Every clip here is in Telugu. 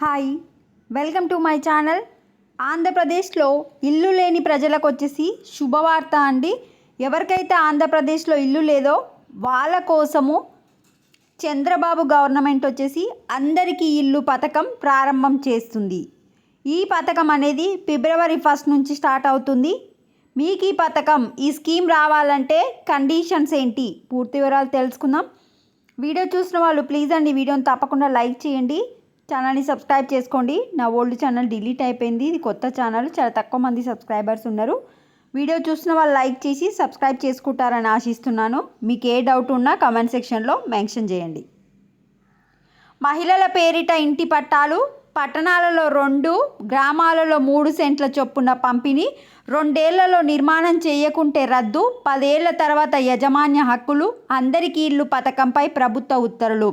Hi, welcome to my channel. ఆంధ్రప్రదేశ్లో ఇల్లు లేని ప్రజలకు వచ్చేసి శుభవార్త అండి. ఎవరికైతే ఆంధ్రప్రదేశ్లో ఇల్లు లేదో వాళ్ళ కోసము చంద్రబాబు గవర్నమెంట్ వచ్చేసి అందరికీ ఇల్లు పథకం ప్రారంభం చేస్తుంది. ఈ పథకం అనేది ఫిబ్రవరి 1 నుంచి స్టార్ట్ అవుతుంది. మీకు ఈ పథకం, ఈ స్కీమ్ రావాలంటే కండిషన్స్ ఏంటి, పూర్తి వివరాలు తెలుసుకుందాం. వీడియో చూసిన వాళ్ళు ప్లీజ్ అండి వీడియోని తప్పకుండా లైక్ చేయండి, ఛానల్ని సబ్స్క్రైబ్ చేసుకోండి. నా ఓల్డ్ ఛానల్ డిలీట్ అయిపోయింది, ఇది కొత్త ఛానల్, చాలా తక్కువ మంది సబ్స్క్రైబర్స్ ఉన్నారు. వీడియో చూసిన వాళ్ళు లైక్ చేసి సబ్స్క్రైబ్ చేసుకుంటారని ఆశిస్తున్నాను. మీకు ఏ డౌట్ ఉన్నా కామెంట్ సెక్షన్లో మెన్షన్ చేయండి. మహిళల పేరిట ఇంటి పట్టాలు పట్టణాలలో 2, గ్రామాలలో 3 సెంట్ల చొప్పున పంపిణీ, 2 ఏళ్లలో నిర్మాణం చేయకుంటే రద్దు, 10 ఏళ్ల తర్వాత యాజమాన్య హక్కులు, అందరికీ ఇల్లు పథకంపై ప్రభుత్వ ఉత్తర్వులు.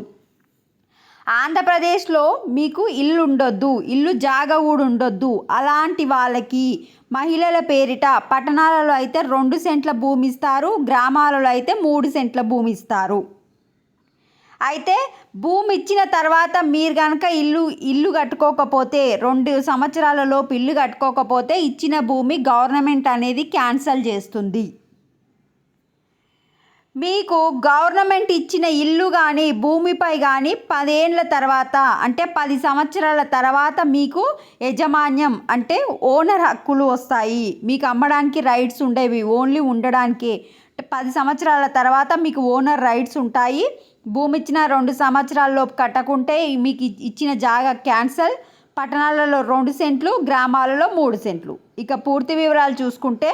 ఆంధ్రప్రదేశ్లో మీకు ఇల్లు ఉండొద్దు, ఇల్లు జాగా కూడా ఉండొద్దు, అలాంటి వాళ్ళకి మహిళల పేరిట పట్టణాలలో అయితే 2 సెంట్ల భూమి ఇస్తారు, గ్రామాలలో అయితే 3 సెంట్ల భూమి ఇస్తారు. అయితే భూమి ఇచ్చిన తర్వాత మీరు కనుక ఇల్లు కట్టుకోకపోతే, 2 సంవత్సరాలలోపు ఇల్లు కట్టుకోకపోతే ఇచ్చిన భూమి గవర్నమెంట్ అనేది క్యాన్సల్ చేస్తుంది. మీకు గవర్నమెంట్ ఇచ్చిన ఇల్లు కానీ భూమిపై కానీ 10 ఏళ్ళ తర్వాత అంటే 10 సంవత్సరాల తర్వాత మీకు యాజమాన్యం అంటే ఓనర్ హక్కులు వస్తాయి. మీకు అమ్మడానికి రైట్స్ ఉండేవి, ఓన్లీ ఉండడానికి 10 సంవత్సరాల తర్వాత మీకు ఓనర్ రైట్స్ ఉంటాయి. భూమి ఇచ్చిన 2 సంవత్సరాలలోపు కట్టకుంటే మీకు ఇచ్చిన జాగా క్యాన్సల్. పట్టణాలలో 2 సెంట్లు, గ్రామాలలో 3 సెంట్లు. ఇక పూర్తి వివరాలు చూసుకుంటే,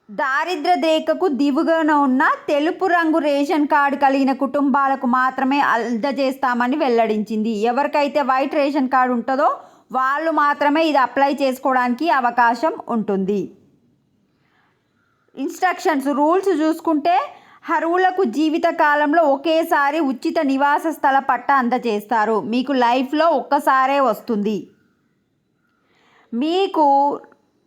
దారిద్ర్య రేఖకు దిగువన ఉన్న తెలుపు రంగు రేషన్ కార్డు కలిగిన కుటుంబాలకు మాత్రమే అందజేస్తామని వెల్లడించింది. ఎవరికైతే వైట్ రేషన్ కార్డు ఉంటుందో వాళ్ళు మాత్రమే ఇది అప్లై చేసుకోవడానికి అవకాశం ఉంటుంది. ఇన్స్ట్రక్షన్స్, రూల్స్ చూసుకుంటే, అర్హులకు జీవిత కాలంలో ఒకేసారి ఉచిత నివాస స్థల పట్టా అందజేస్తారు. మీకు లైఫ్లో ఒక్కసారే వస్తుంది. మీకు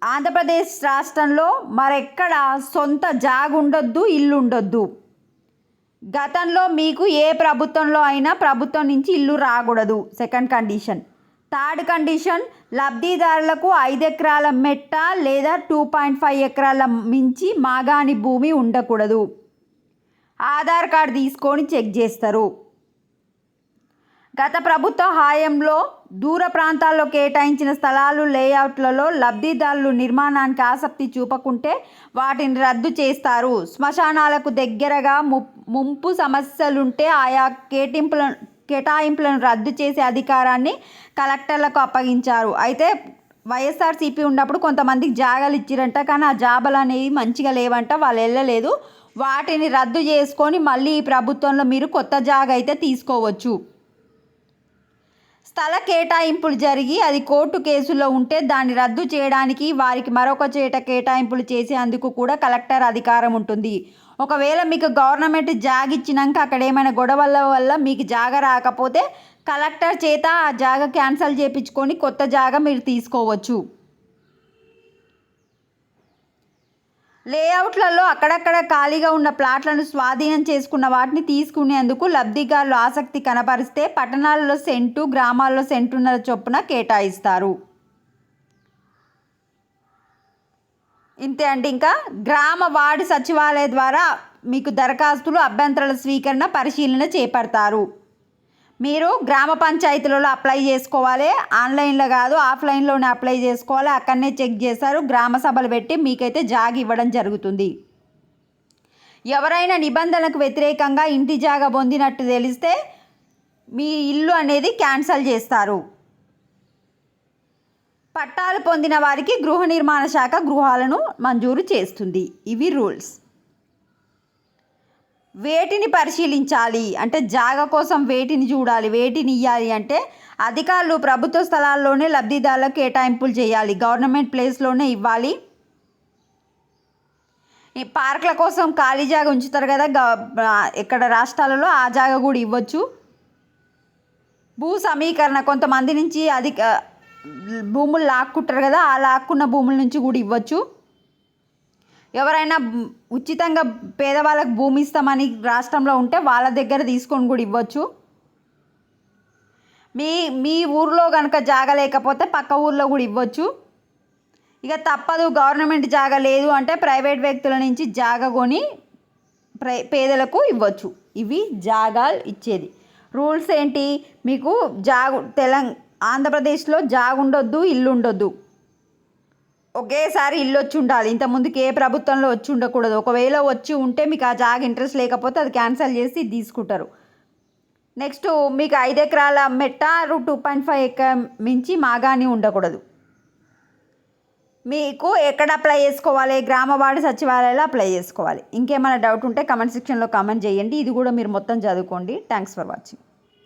ఆంధ్రప్రదేశ్ రాష్ట్రంలో మరెక్కడ సొంత జాగా ఉండొద్దు, ఇల్లు ఉండొద్దు. గతంలో మీకు ఏ ప్రభుత్వంలో అయినా ప్రభుత్వం నుంచి ఇల్లు రాకూడదు, సెకండ్ కండిషన్. థర్డ్ కండిషన్, లబ్ధిదారులకు 5 ఎకరాల మెట్ట లేదా 2.5 ఎకరాల మించి మాగాణి భూమి ఉండకూడదు. ఆధార్ కార్డు తీసుకొని చెక్ చేస్తారు. గత ప్రభుత్వ హయాంలో దూర ప్రాంతాల్లో కేటాయించిన స్థలాలు లేఅవుట్లలో లబ్ధిదారులు నిర్మాణానికి ఆసక్తి చూపకుంటే వాటిని రద్దు చేస్తారు. శ్మశానాలకు దగ్గరగా ముంపు సమస్యలుంటే ఆయా కేటాయింపులను రద్దు చేసే అధికారాన్ని కలెక్టర్లకు అప్పగించారు. అయితే వైఎస్ఆర్సీపీ ఉన్నప్పుడు కొంతమందికి జాగాలు ఇచ్చిరంట, కానీ ఆ జాబలు అనేవి మంచిగా లేవంట, వాళ్ళు వెళ్ళలేదు. వాటిని రద్దు చేసుకొని మళ్ళీ ఈ ప్రభుత్వంలో మీరు కొత్త జాగా అయితే తీసుకోవచ్చు. స్థల కేటాయింపులు జరిగి అది కోర్టు కేసులో ఉంటే దాన్ని రద్దు చేయడానికి, వారికి మరొక చేట కేటాయింపులు చేసేందుకు కూడా కలెక్టర్ అధికారం ఉంటుంది. ఒకవేళ మీకు గవర్నమెంట్ జాగ ఇచ్చినాక అక్కడ ఏమైనా గొడవల వల్ల మీకు జాగ రాకపోతే కలెక్టర్ చేత ఆ జాగ క్యాన్సిల్ చేయించుకొని కొత్త జాగ మీరు తీసుకోవచ్చు. లేఅవుట్లలో అక్కడక్కడ ఖాళీగా ఉన్న ప్లాట్లను స్వాధీనం చేసుకున్న వాటిని తీసుకునేందుకు లబ్ధిదారులు ఆసక్తి కనపరిస్తే పట్టణాలలో సెంటు, గ్రామాల్లో సెంటున్నర చొప్పున కేటాయిస్తారు. ఇంతే అండి. ఇంకా గ్రామ వార్డు సచివాలయ ద్వారా మీకు దరఖాస్తులు, అభ్యంతరాల స్వీకరణ, పరిశీలన చేపడతారు. మీరు గ్రామ పంచాయతీలలో అప్లై చేసుకోవాలి, ఆన్లైన్లో కాదు ఆఫ్లైన్లోనే అప్లై చేసుకోవాలి. అక్కడనే చెక్ చేస్తారు, గ్రామ సభలు పెట్టి మీకైతే జాగ ఇవ్వడం జరుగుతుంది. ఎవరైనా నిబంధనలకు వ్యతిరేకంగా ఇంటి జాగ పొందినట్టు తెలిస్తే మీ ఇల్లు అనేది క్యాన్సిల్ చేస్తారు. పట్టాలు పొందిన వారికి గృహ నిర్మాణ శాఖ గృహాలను మంజూరు చేస్తుంది. ఇవి రూల్స్. వేటిని పరిశీలించాలి అంటే, జాగా కోసం వేటిని చూడాలి, వేటిని ఇవ్వాలి అంటే, అధికారులు ప్రభుత్వ స్థలాల్లోనే లబ్ధిదారులకు కేటాయింపులు చేయాలి, గవర్నమెంట్ ప్లేస్లోనే ఇవ్వాలి. ఈ పార్కుల కోసం ఖాళీ జాగా ఉంచుతారు కదా ఎక్కడ రాష్ట్రాలలో, ఆ జాగా కూడా ఇవ్వచ్చు. భూ సమీకరణ, కొంతమంది నుంచి భూములు లాక్కుంటారు కదా, ఆ లాక్కున్న భూముల నుంచి కూడా ఇవ్వచ్చు. ఎవరైనా ఉచితంగా పేదవాళ్ళకు భూమి ఇస్తామని రాష్ట్రంలో ఉంటే వాళ్ళ దగ్గర తీసుకొని కూడా ఇవ్వచ్చు. మీ మీ ఊర్లో కనుక జాగా లేకపోతే పక్క ఊర్లో కూడా ఇవ్వచ్చు. ఇక తప్పదు, గవర్నమెంట్ జాగా లేదు అంటే ప్రైవేట్ వ్యక్తుల నుంచి జాగా కొని పేదలకు ఇవ్వచ్చు. ఇవి జాగాలు ఇచ్చేది. రూల్స్ ఏంటి, మీకు ఆంధ్రప్రదేశ్లో జాగ ఉండొద్దు, ఇల్లు ఉండొద్దు. ఒకేసారి ఇల్లు వచ్చి ఉండాలి. ఇంతకుముందుకు ఏ ప్రభుత్వంలో వచ్చి ఉండకూడదు. ఒకవేళ వచ్చి ఉంటే మీకు ఆ జాగ ఇంట్రెస్ట్ లేకపోతే అది క్యాన్సిల్ చేసి తీసుకుంటారు. నెక్స్ట్ మీకు 5 ఎకరాల మెట్ట 2.5 ఎకరం మించి మాగాని ఉండకూడదు. మీకు ఎక్కడ అప్లై చేసుకోవాలి, గ్రామ వార్డు సచివాలయాల్లో అప్లై చేసుకోవాలి. ఇంకేమైనా డౌట్ ఉంటే కమెంట్ సెక్షన్లో కామెంట్ చేయండి. ఇది కూడా మీరు మొత్తం చదువుకోండి. Thanks for watching.